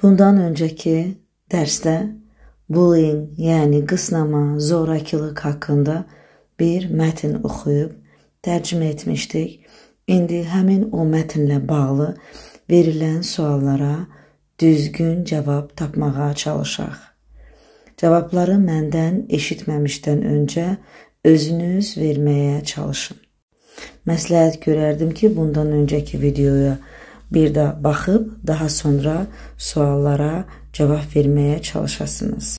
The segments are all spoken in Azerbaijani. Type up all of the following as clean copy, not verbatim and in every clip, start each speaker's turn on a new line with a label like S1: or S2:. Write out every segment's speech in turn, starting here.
S1: Bundan öncəki dərsdə bullying, yəni qısnama, zorakılıq haqqında bir mətn oxuyub tərcümə etmişdik. İndi həmin o mətnlə bağlı verilən suallara düzgün cavab tapmağa çalışaq. Cavabları məndən eşitməmişdən öncə özünüz verməyə çalışın. Məsləhət görərdim ki, bundan öncəki videoya bir də baxıb, daha sonra suallara cavab verməyə çalışasınız.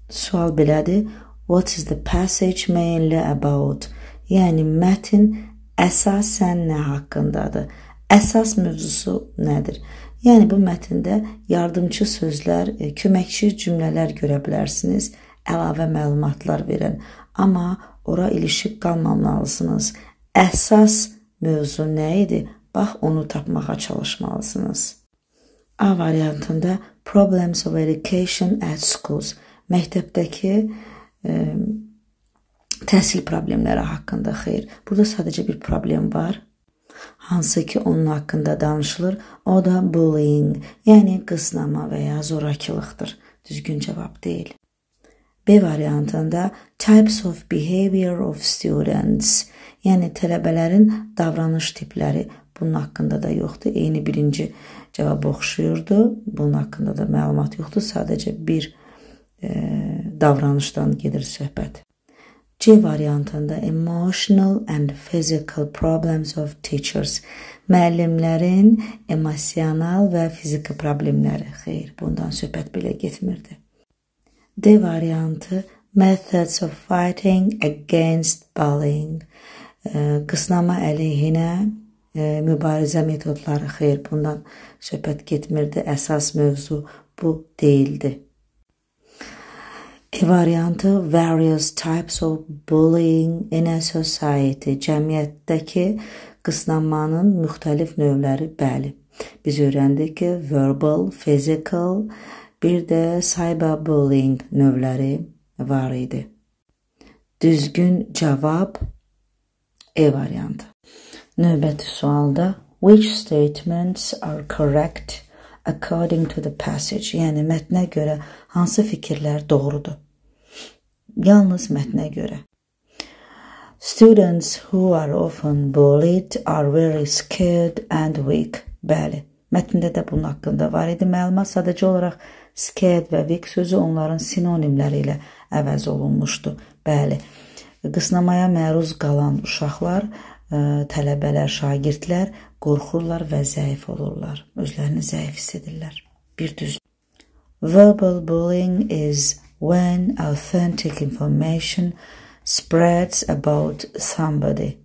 S1: Sual belədir. What is the passage mainly about? Yəni, mətn əsasən nə haqqındadır? Əsas mövzusu nədir? Yəni, bu mətndə yardımcı sözlər, köməkçi cümlələr görə bilərsiniz, əlavə məlumatlar verən. Amma ora ilişib qalmamalısınız. Əsas mövzu nə idi? Bax, onu tapmağa çalışmalısınız. A variantında Problems of Education at Schools. Məktəbdəki təhsil problemləri haqqında. Xeyr, burada sadəcə bir problem var. Hansı ki, onun haqqında danışılır. O da bullying, yəni qısnama və ya zorakılıqdır. Düzgün cavab deyil. B variantında Types of Behavior of Students. Yəni, tələbələrin davranış tipləri. Bunun haqqında da yoxdur. Eyni birinci cavab oxşuyurdu. Bunun haqqında da məlumat yoxdur. Sadəcə bir davranışdan gedir söhbət. C variantında Emotional and Physical Problems of Teachers. Müəllimlərin emosional və fiziki problemləri. Xeyr, bundan söhbət belə getmirdi. D variantı Methods of Fighting Against Bullying. Qısnama əleyhinə mübarizə metodları. Xeyr, bundan söhbət getmirdi. Əsas mövzu bu deyildi. E variantı Various Types of Bullying in a Society. Cəmiyyətdəki qısnanmanın müxtəlif növləri. Bəli, biz öyrəndik ki, verbal, physical, bir də cyberbullying növləri var idi. Düzgün cavab E variantı. Növbəti sualda Which statements are correct according to the passage? Yəni, mətnə görə hansı fikirlər doğrudur? Yalnız mətnə görə. Students who are often bullied are very scared and weak. Bəli, mətndə də bunun haqqında var idi. Məlumat sadəcə olaraq scared və weak sözü onların sinonimləri ilə əvəz olunmuşdu. Bəli, qısnamaya məruz qalan uşaqlar, tələbələr, şagirdlər qorxurlar və zəif olurlar. Özlərini zəif hiss edirlər. Bir düz. Verbal bullying is when authentic information spreads about somebody.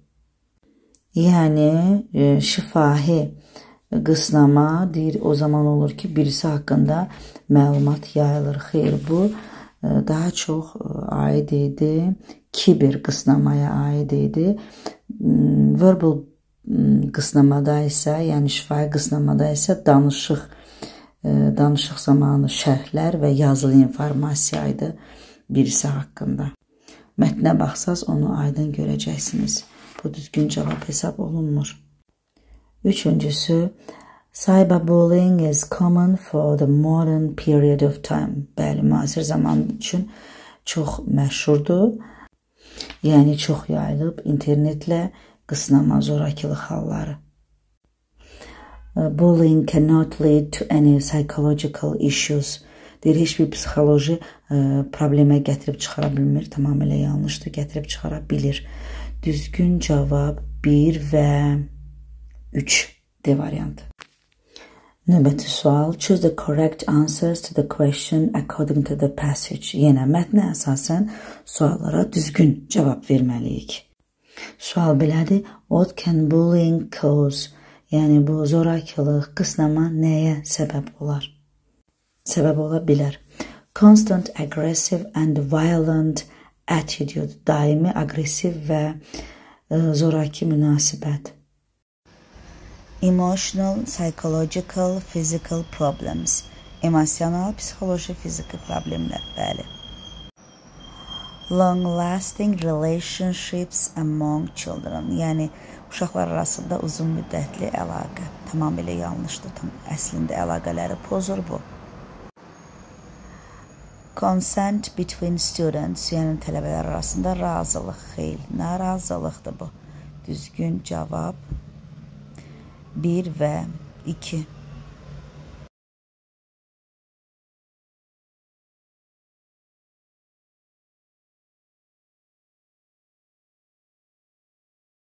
S1: Yəni, şifahi qısnama deyir, o zaman olur ki, birisi haqqında məlumat yayılır. Xeyr, bu daha çox aid idi, kiber qısnamaya aid idi. Verbal qısnamada isə, yəni şifahi qısnamada isə danışıq zamanı şərhlər və yazılı informasiya idi birisi haqqında. Mətnə baxsaz onu aydın görəcəksiniz. Bu düzgün cavab hesab olunmur. Üçüncüsü, cyberbullying is common for the modern period of time. Bəli, müasir zaman üçün çox məşhurdur. Yəni, çox yayılıb internetlə qısnama, zorakılıq halları. Bullying cannot lead to any psychological issues. Deyir, heç bir psixoloji problemə gətirib çıxara bilmir. Tamamilə yanlışdır, gətirib çıxara bilir. Düzgün cavab 1 və 3 D variantı. Növbəti sual. Choose the correct answers to the question according to the passage. Yenə mətnə əsasən suallara düzgün cavab verməliyik. Sual belədir. What can bullying cause? Yəni, bu zorakılıq, qısnama nəyə səbəb olar? Səbəb ola bilər. Constant aggressive and violent attitude. Daimi aqressiv və zoraki münasibət. Emotional, psychological, physical problems. Emosional, psixoloji, fiziki problemlər. Bəli. Long-lasting relationships among children. Yəni, uşaqlar arasında uzun müddətli əlaqə. Tamamilə yanlışdır. Əslində əlaqələri pozur bu. Consent between students, yəni tələbələr arasında razılıq. Xeyr, nə razılıqdır bu? Düzgün cavab 1 və 2.